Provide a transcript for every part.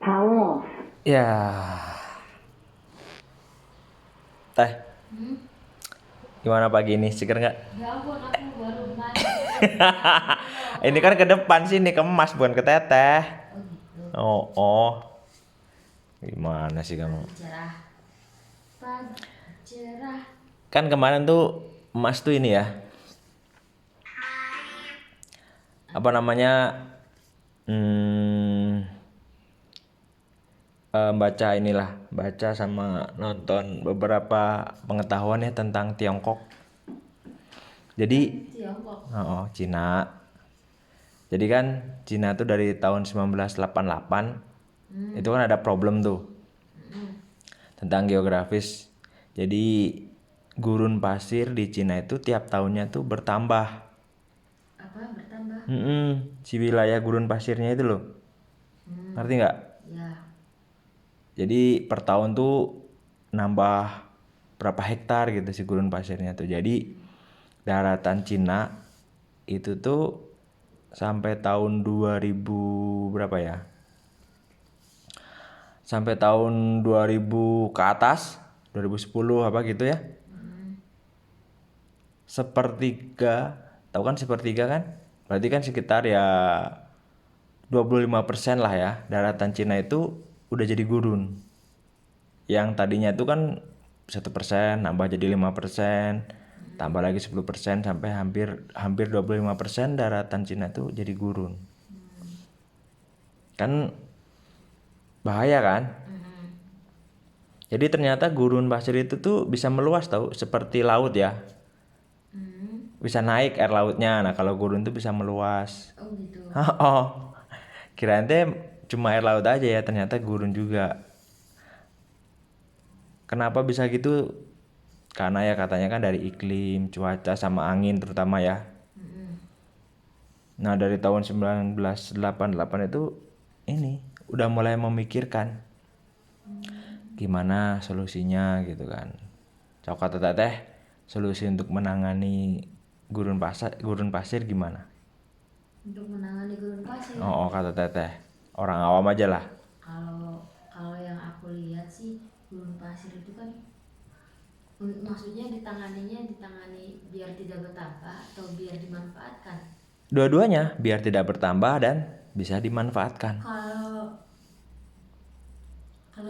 Kaos. Ya, teh, gimana pagi ini? Seger nggak? Ya ampun, aku baru mandi. Ini kan ke depan sini kemas bukan ke teteh. Oh gitu. Oh. Gimana sih kamu? Pagi cerah. Kan kemarin tuh emas tuh ini ya. Apa namanya? Baca sama nonton beberapa pengetahuan ya tentang Tiongkok. Jadi, Tiongkok. Cina. Jadi kan Cina tuh dari tahun 1988 itu kan ada problem tuh tentang geografis. Jadi gurun pasir di Cina itu tiap tahunnya tuh bertambah. Apa bertambah? Si wilayah gurun pasirnya itu loh. Ngerti nggak? Ya. Jadi per tahun tuh nambah berapa hektar gitu si gurun pasirnya tuh. Jadi daratan Cina itu tuh sampai tahun 2000 berapa ya? Sampai tahun 2000 ke atas, 2010 apa gitu ya. Sepertiga, tahu kan sepertiga kan? Berarti kan sekitar ya 25% lah ya daratan Cina itu udah jadi gurun. Yang tadinya itu kan 1% nambah jadi 5%, tambah lagi 10% sampai hampir 25% daratan Cina itu jadi gurun. Kan bahaya kan? Jadi ternyata gurun pasir itu tuh bisa meluas tahu seperti laut ya. Bisa naik air lautnya. Nah, kalau gurun tuh bisa meluas. Oh gitu. Kirain teh cuma air laut aja ya, ternyata gurun juga. Kenapa bisa gitu? Karena ya katanya kan dari iklim, cuaca sama angin terutama ya. Nah, dari tahun 1988 itu ini udah mulai memikirkan gimana solusinya gitu kan. Cok kata teteh, solusi untuk menangani gurun pasir gimana? Untuk menangani gurun pasir. Kata teteh. Orang awam aja lah. Kalau yang aku lihat sih gurun pasir itu kan maksudnya ditangani biar tidak bertambah atau biar dimanfaatkan. Dua-duanya biar tidak bertambah dan bisa dimanfaatkan. Kalau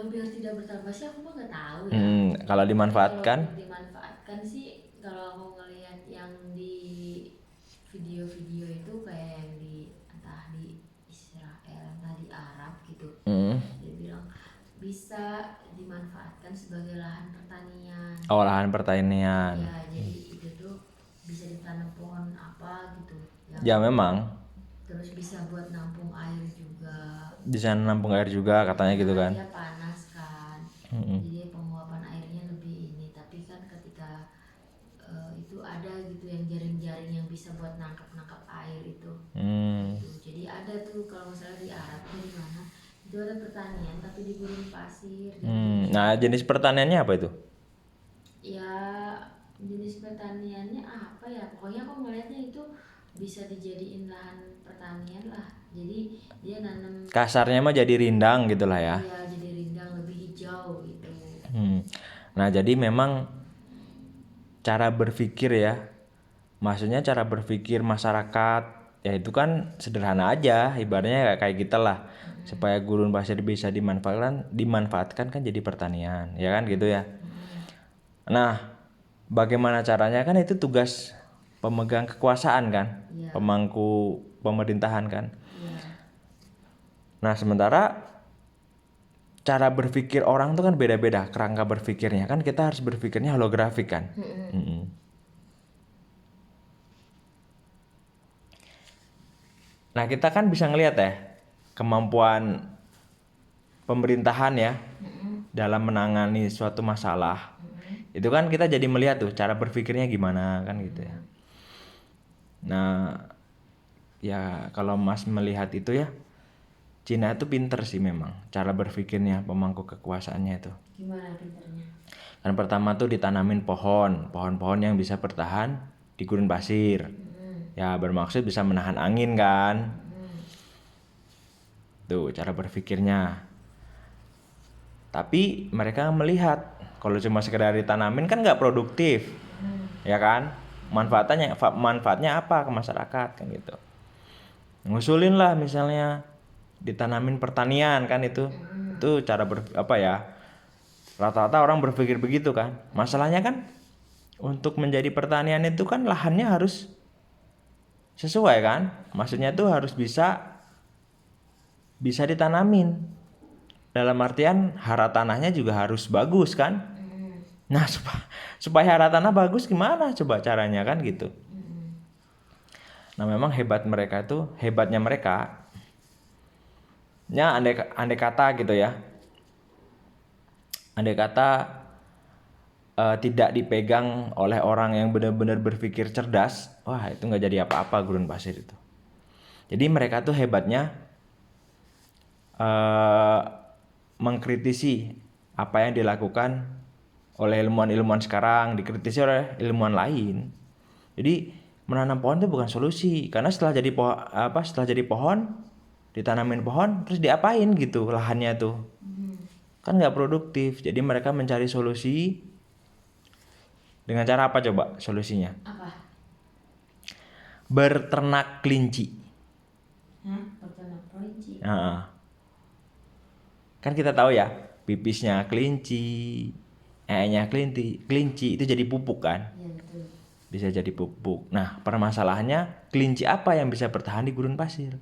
biar tidak bertambah sih aku mah nggak tahu ya. Kalau dimanfaatkan? Kalau dimanfaatkan sih kalau aku ngelihat yang di video-video itu kayak yang di entah di Israel entah di Arab gitu. Dia bilang bisa dimanfaatkan sebagai lahan pertanian. Lahan pertanian. Ya, jadi itu tuh bisa ditanam pohon apa gitu. Ya memang. Terus bisa buat nampung air juga. Bisa nampung air juga katanya gitu kan. Dia panas kan. Jadi penguapan airnya lebih ini. Tapi kan ketika itu ada gitu yang jaring-jaring yang bisa buat nangkap air itu. Gitu. Jadi ada tuh kalau misalnya di Arab di mana itu ada pertanian tapi di gurun pasir. Nah, jenis pertaniannya apa itu? Ya jenis pertaniannya apa ya? Pokoknya aku ngeliatnya itu bisa dijadiin lahan pertanian lah. Jadi dia nanam. Kasarnya mah jadi rindang gitulah ya. Iya, jadi rindang lebih hijau gitu. Nah, jadi memang cara berpikir ya. Maksudnya cara berpikir masyarakat ya itu kan sederhana aja, ibaratnya kayak kita lah. Supaya gurun pasir bisa dimanfaatkan kan jadi pertanian, ya kan gitu ya. Nah, bagaimana caranya kan itu tugas pemegang kekuasaan kan, pemangku pemerintahan kan. Nah, sementara cara berpikir orang tuh kan beda-beda, kerangka berpikirnya kan kita harus berpikirnya holografik kan. Nah, kita kan bisa ngelihat ya kemampuan pemerintahan ya dalam menangani suatu masalah. Itu kan kita jadi melihat tuh cara berpikirnya gimana kan gitu ya. Nah, ya kalau Mas melihat itu ya, Cina itu pinter sih memang cara berpikirnya pemangku kekuasaannya itu. Gimana pinternya? Kan pertama tuh ditanamin pohon-pohon yang bisa bertahan di gurun pasir. Ya bermaksud bisa menahan angin kan. Tuh cara berpikirnya. Tapi mereka melihat kalau cuma sekedar ditanamin kan nggak produktif, ya kan? Manfaatnya apa ke masyarakat kan gitu. Ngusulin lah misalnya ditanamin pertanian kan itu cara rata-rata orang berpikir begitu kan. Masalahnya kan untuk menjadi pertanian itu kan lahannya harus sesuai kan, maksudnya tuh harus bisa ditanamin, dalam artian hara tanahnya juga harus bagus kan. Nah supaya hara tanah bagus gimana coba caranya kan gitu. Nah memang hebatnya mereka ya, andai kata gitu ya, andai kata tidak dipegang oleh orang yang benar-benar berpikir cerdas, wah itu nggak jadi apa-apa gurun pasir itu. Jadi mereka tuh hebatnya mengkritisi apa yang dilakukan oleh ilmuwan-ilmuwan sekarang, dikritisi oleh ilmuwan lain. Jadi menanam pohon itu bukan solusi, karena setelah jadi pohon ditanamin pohon terus diapain gitu lahannya tuh, kan nggak produktif. Jadi mereka mencari solusi dengan cara apa coba solusinya? Apa? Berternak kelinci. Berternak kelinci. Kan kita tahu ya, pipisnya kelinci, nya kelinci itu jadi pupuk kan? Iya betul. Bisa jadi pupuk. Nah permasalahannya kelinci apa yang bisa bertahan di gurun pasir?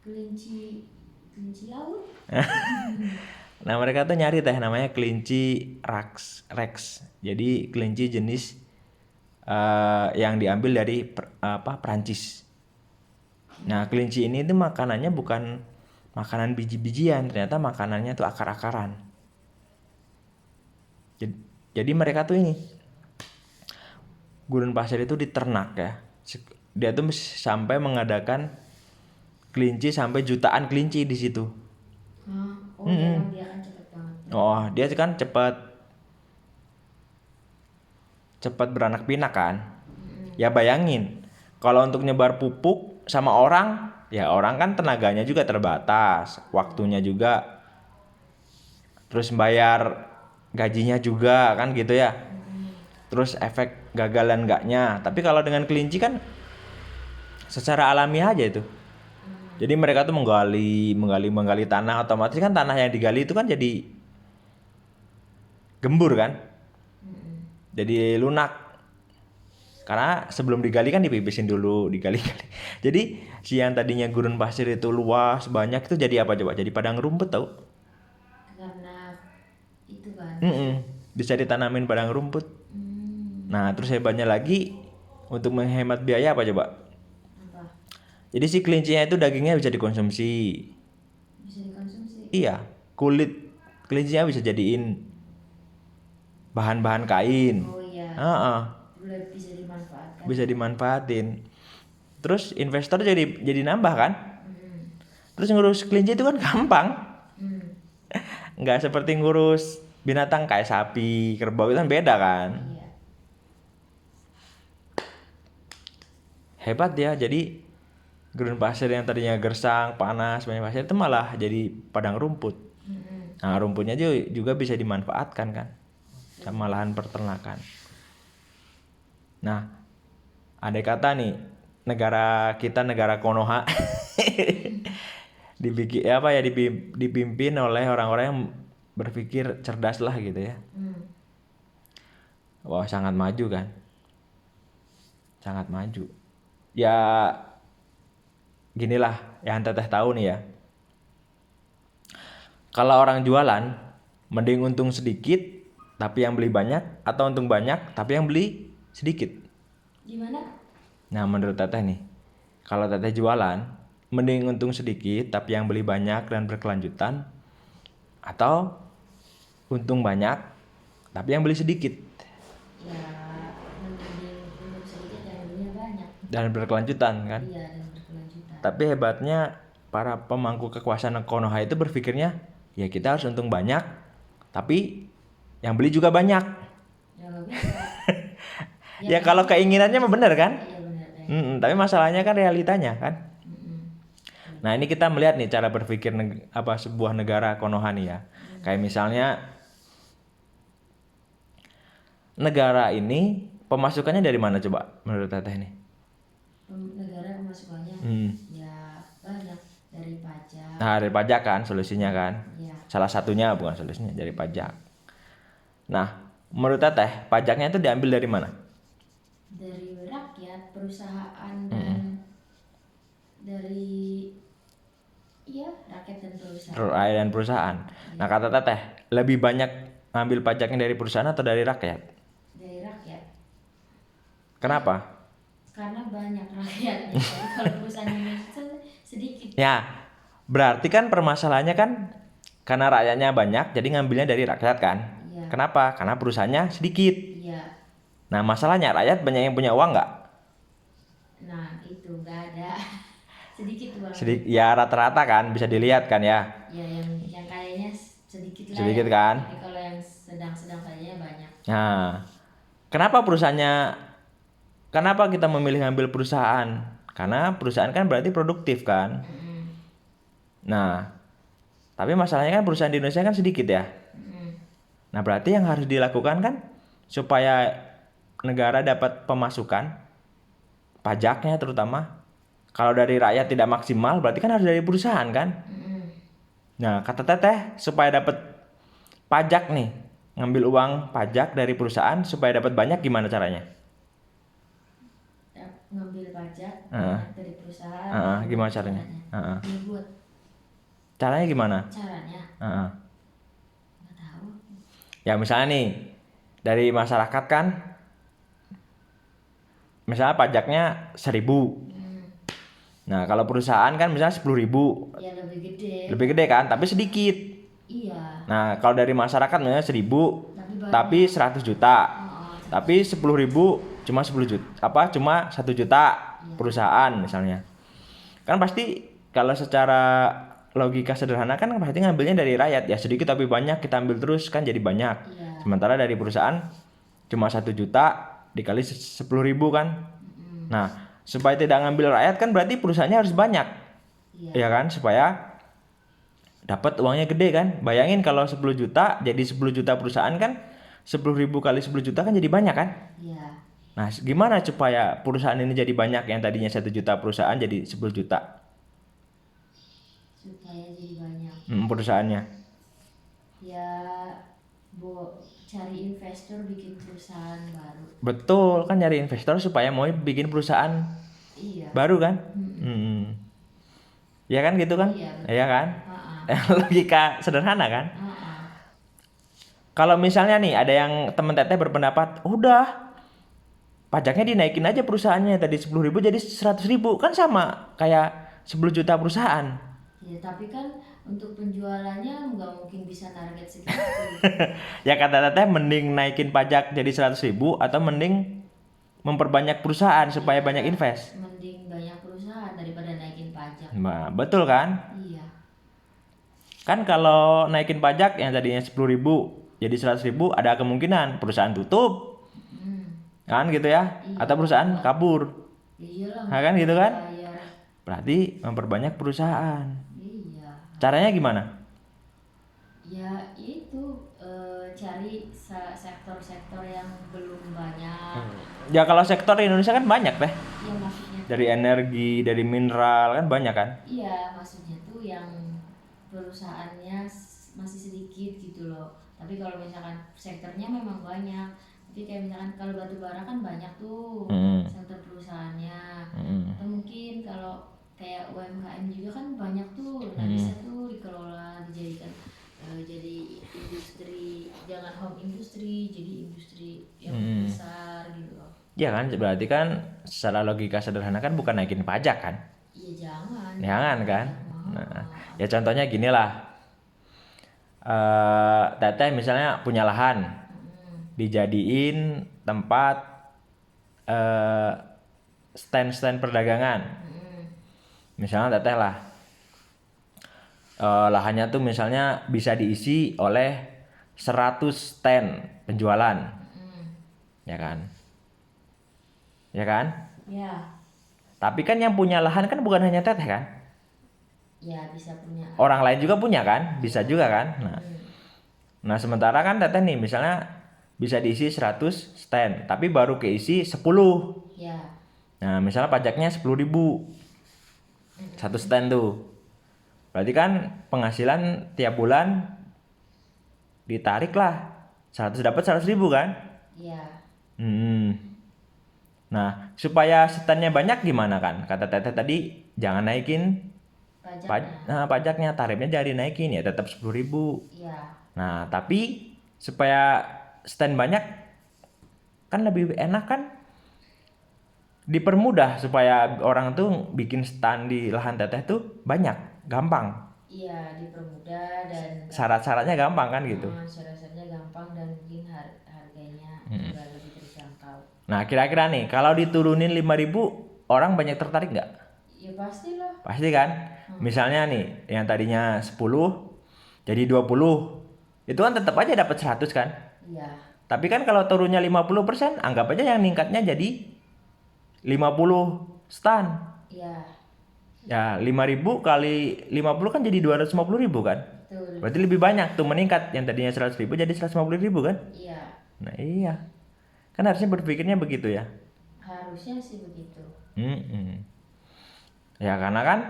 Kelinci laut. Nah mereka tuh nyari namanya kelinci rex. Jadi kelinci jenis yang diambil dari Prancis. Nah kelinci ini tuh makanannya bukan makanan biji-bijian, ternyata makanannya tuh akar-akaran. Jadi mereka tuh ini gurun pasir itu diternak ya. Dia tuh sampai mengadakan kelinci sampai jutaan kelinci di situ. Dia kan cepet banget. Dia kan cepat beranak pinak kan. Ya bayangin kalau untuk nyebar pupuk sama orang, ya orang kan tenaganya juga terbatas, waktunya juga, terus bayar gajinya juga kan gitu ya. Terus efek gagal dan enggaknya. Tapi kalau dengan kelinci kan secara alamiah aja itu. Jadi mereka tuh menggali tanah, otomatis kan tanah yang digali itu kan jadi gembur kan. Jadi lunak. Karena sebelum digali kan dipipisin dulu, digali-gali. Jadi si yang tadinya gurun pasir itu luas banyak itu jadi apa coba? Jadi padang rumput tau? Karena itu kan. Bisa ditanamin padang rumput. Nah terus hebatnya lagi untuk menghemat biaya apa coba? Apa? Jadi si kelincinya itu dagingnya bisa dikonsumsi. Bisa dikonsumsi? Iya, kulit kelincinya bisa jadiin bahan-bahan kain. Oh iya. Bisa dimanfaatin. Terus investor jadi nambah kan? Terus ngurus kelinci itu kan gampang. Nggak seperti ngurus binatang kayak sapi, kerbau itu kan beda kan? Iya. Hebat ya, jadi gurun pasir yang tadinya gersang, panas, banyak pasir itu malah jadi padang rumput. Nah rumputnya juga bisa dimanfaatkan kan sama lahan peternakan. Nah andai kata nih negara kita, negara Konoha dipimpin oleh orang-orang yang berpikir cerdas lah gitu ya. Wah sangat maju kan, sangat maju. Ya ginilah yang teteh tahu nih ya. Kalau orang jualan, mending untung sedikit tapi yang beli banyak, atau untung banyak tapi yang beli sedikit? Gimana? Nah menurut teteh nih, kalau teteh jualan, mending untung sedikit tapi yang beli banyak dan berkelanjutan, atau untung banyak tapi yang beli sedikit? Ya mending untung sedikit yang belinya banyak. Dan berkelanjutan kan? Iya, dan berkelanjutan. Tapi hebatnya para pemangku kekuasaan Konoha itu berpikirnya, ya kita harus untung banyak, tapi yang beli juga banyak. Ya nggak bisa. Ya kalau keinginannya mah bener kan? Iya benar. Tapi masalahnya kan realitanya kan. Nah, ini kita melihat nih cara berpikir sebuah negara Konoha nih ya. Kayak misalnya negara ini pemasukannya dari mana coba menurut Teteh nih? Negara pemasukannya ya banyak dari pajak. Nah, dari pajak kan solusinya kan. Ya. Salah satunya, bukan solusinya, dari pajak. Nah, menurut Teteh pajaknya itu diambil dari mana? Dari rakyat, perusahaan, dan dari rakyat dan perusahaan. Rakyat dan perusahaan. Nah, kata Teteh lebih banyak ngambil pajaknya dari perusahaan atau dari rakyat? Dari rakyat. Kenapa? Karena banyak rakyatnya. Jadi kalau perusahaan Indonesia sedikit. Ya, berarti kan permasalahannya kan karena rakyatnya banyak, jadi ngambilnya dari rakyat kan? Iya. Kenapa? Karena perusahaannya sedikit. Iya. Nah, masalahnya rakyat banyak yang punya uang nggak? Nah, itu nggak ada. Sedikit uang. Ya rata-rata kan bisa dilihat kan ya? Ya, yang kayaknya sedikit lah. Sedikit ya. kan? Tapi kalau yang sedang-sedang saja banyak. Nah, kenapa kita memilih ngambil perusahaan? Karena perusahaan kan berarti produktif kan? Nah, tapi masalahnya kan perusahaan di Indonesia kan sedikit ya. Nah, berarti yang harus dilakukan kan supaya negara dapat pemasukan, pajaknya terutama, kalau dari rakyat tidak maksimal, berarti kan harus dari perusahaan kan? Nah, kata Teteh supaya dapat pajak nih, ngambil uang pajak dari perusahaan supaya dapat banyak gimana caranya? Ngambil pajak dari perusahaan. Gimana caranya? Dibuat. Caranya gimana? Caranya? Nggak tahu. Ya misalnya nih dari masyarakat kan, misalnya pajaknya 1.000. Nah kalau perusahaan kan misalnya 10.000. Ya lebih gede. Lebih gede kan, tapi sedikit. Iya. Nah kalau dari masyarakat misalnya 1.000, tapi 100 juta. Tapi 10.000 cuma 10 juta, cuma 1 juta perusahaan misalnya. Kan pasti kalau secara logika sederhana kan pasti ngambilnya dari rakyat ya, sedikit tapi banyak kita ambil terus kan jadi banyak. Sementara dari perusahaan cuma 1 juta dikali 10.000 kan. Nah supaya tidak ngambil rakyat kan berarti perusahaannya harus banyak. Ya kan, supaya dapat uangnya gede kan. Bayangin kalau 10 juta jadi 10 juta perusahaan kan, 10.000 kali 10 juta kan jadi banyak kan. Nah gimana supaya perusahaan ini jadi banyak, yang tadinya 1 juta perusahaan jadi 10 juta? Supaya jadi banyak. Perusahaannya. Ya, cari investor bikin perusahaan baru. Betul, kan nyari investor supaya mau bikin perusahaan baru kan? Ya kan gitu kan? Iya kan? Logika sederhana kan? Kalau misalnya nih ada yang temen Teteh berpendapat, udah pajaknya dinaikin aja perusahaannya, tadi 10.000 jadi 100.000, kan sama kayak 10 juta perusahaan. Ya tapi kan untuk penjualannya nggak mungkin bisa target segitu. Ya kata Teteh mending naikin pajak jadi 100.000 atau mending memperbanyak perusahaan supaya banyak invest. Mending banyak perusahaan daripada naikin pajak. Nah, betul kan? Iya. Kan kalau naikin pajak yang tadinya 10.000 jadi 100.000, ada kemungkinan perusahaan tutup. Kan gitu ya? Atau perusahaan kabur. Iyalah. Nah, kan gitu kan? Berarti memperbanyak perusahaan. Iya. Caranya gimana? Ya itu cari sektor-sektor yang belum banyak. Ya kalau sektor di Indonesia kan banyak deh. Iya maksudnya. Dari energi, dari mineral kan banyak kan? Iya maksudnya tuh yang perusahaannya masih sedikit gitu loh. Tapi kalau misalkan sektornya memang banyak. Tapi kayak misalkan kalau batu bara kan banyak tuh sektor perusahaannya. Atau mungkin kalau kayak UMKM juga kan banyak tuh. Nah bisa tuh dikelola, dijadikan jadi industri, jangan home industry, jadi industri yang besar gitu loh. Ya kan, berarti kan secara logika sederhana kan bukan naikin pajak kan? Iya jangan. Jangan kan? Nah, ya contohnya gini lah. Teteh misalnya punya lahan, dijadiin tempat stand-stand perdagangan. Misalnya Teteh lah, lahannya tuh misalnya bisa diisi oleh 100 stand penjualan. Ya kan? Ya kan? Ya. Tapi kan yang punya lahan kan bukan hanya Teteh kan? Ya bisa punya. Orang lain juga punya kan, bisa juga kan. Nah sementara kan teteh nih misalnya bisa diisi 100 stand, tapi baru keisi 10. Ya. Nah misalnya pajaknya 10.000 satu stand tuh. Berarti kan penghasilan tiap bulan ditarik lah 100 dapat 100.000 kan. Ya. Nah supaya standnya banyak gimana kan, kata teteh tadi jangan naikin pajaknya, tarifnya jangan dinaikin, ya tetap 10.000. Iya. Nah tapi supaya stand banyak kan lebih enak kan, dipermudah supaya orang tuh bikin stand di lahan teteh tuh banyak, gampang. Iya, dipermudah dan Syarat-syaratnya gampang kan gitu. Syarat-syaratnya gampang dan mungkin harganya juga lebih terjangkau. Nah kira-kira nih kalau diturunin 5.000 orang banyak tertarik nggak? Ya pastilah. Pasti kan. Misalnya nih yang tadinya 10 jadi 20, itu kan tetap aja dapat 100 kan. Iya. Tapi kan kalau turunnya 50%, anggap aja yang ningkatnya jadi 50 stand. Iya. Ya 5.000 kali 50 kan jadi 250.000 kan. Betul. Berarti lebih banyak tuh meningkat, yang tadinya 100.000 jadi 150.000 kan. Iya. Nah iya, kan harusnya berpikirnya begitu ya. Harusnya sih begitu. Ya karena kan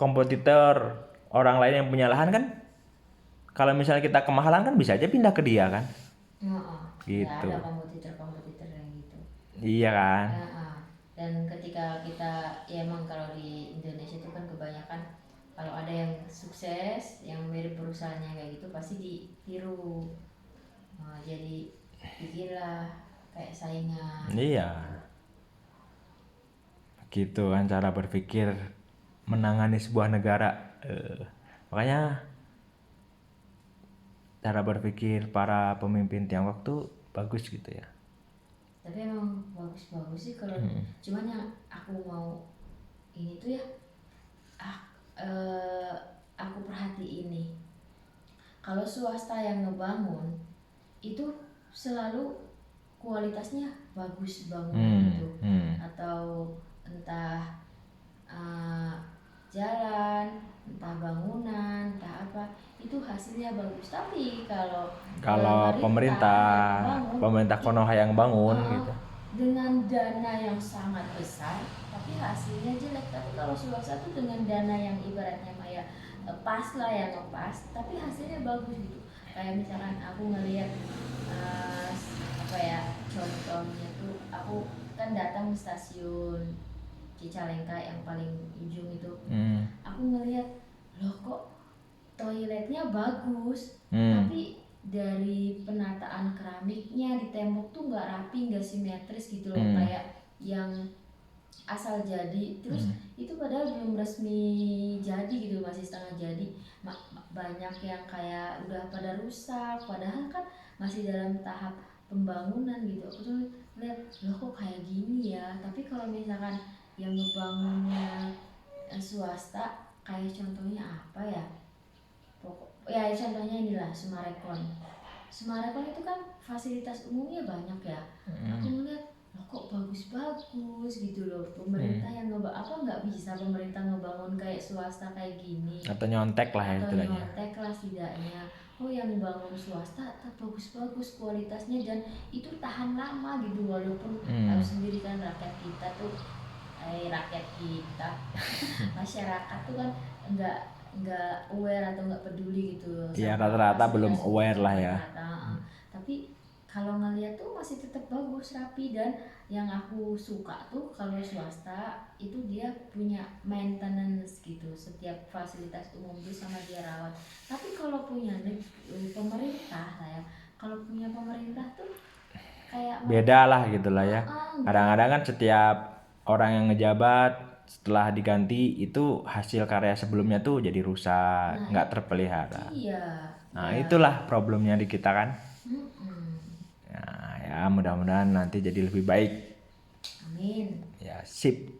kompetitor orang lain yang punya lahan kan, kalau misalnya kita kemahalan kan bisa aja pindah ke dia kan. Gitu. Ya ada kompetitor yang gitu. Iya kan. Dan ketika kita ya emang kalau di Indonesia itu kan kebanyakan kalau ada yang sukses yang mirip perusahaannya kayak gitu pasti ditiru. Jadi bikinlah kayak saingan. Iya. Gitu kan cara berpikir menangani sebuah negara. Makanya cara berpikir para pemimpin Tiongkok tuh bagus gitu ya. Tapi emang bagus-bagus sih kalau cuman yang aku mau ini tuh ya aku perhatiin nih kalau swasta yang ngebangun itu selalu kualitasnya bagus bangunan gitu atau entah jalan, entah bangunan, entah apa itu hasilnya bagus. Tapi kalau pemerintah Konoha yang bangun gitu dengan dana yang sangat besar tapi hasilnya jelek. Tapi kalau swasta tuh dengan dana yang ibaratnya kayak pas lah yang ngepas tapi hasilnya bagus gitu. Kayak misalkan aku ngelihat apa ya contohnya tuh aku kan datang ke stasiun Cicalengka yang paling ujung itu. Aku ngelihat loh kok toiletnya bagus tapi dari penataan keramiknya di tembok tuh nggak rapi, nggak simetris gitu loh, kayak yang asal jadi. Terus itu padahal belum resmi jadi gitu, masih setengah jadi. Banyak yang kayak udah pada rusak padahal kan masih dalam tahap pembangunan gitu. Aku tuh lihat loh kok kayak gini ya. Tapi kalau misalkan yang ngebangunnya swasta kayak contohnya apa ya, ya contohnya inilah Sumarekon itu kan fasilitas umumnya banyak ya. Aku ngeliat loh kok bagus-bagus gitu loh. Pemerintah yang nggak bisa pemerintah ngebangun kayak swasta kayak gini atau nyontek lah ya istilahnya. Nyontek lah setidaknya. Yang bangun swasta tetap bagus-bagus kualitasnya dan itu tahan lama gitu walaupun tahu sendiri kan rakyat kita masyarakat tuh kan nggak aware atau nggak peduli gitu. Iya rata-rata belum aware lah ya. Tapi kalau ngeliat tuh masih tetap bagus rapi. Dan yang aku suka tuh kalau swasta itu dia punya maintenance gitu, setiap fasilitas umum tuh sama dia rawat. Tapi kalau punya pemerintah kalau punya pemerintah tuh kayak beda lah gitulah ya. Kadang-kadang kan setiap orang yang ngejabat setelah diganti itu hasil karya sebelumnya tuh jadi rusak, nggak terpelihara. Iya. Nah itulah problemnya di kita kan. Ya mudah-mudahan nanti jadi lebih baik. Amin. Ya sip.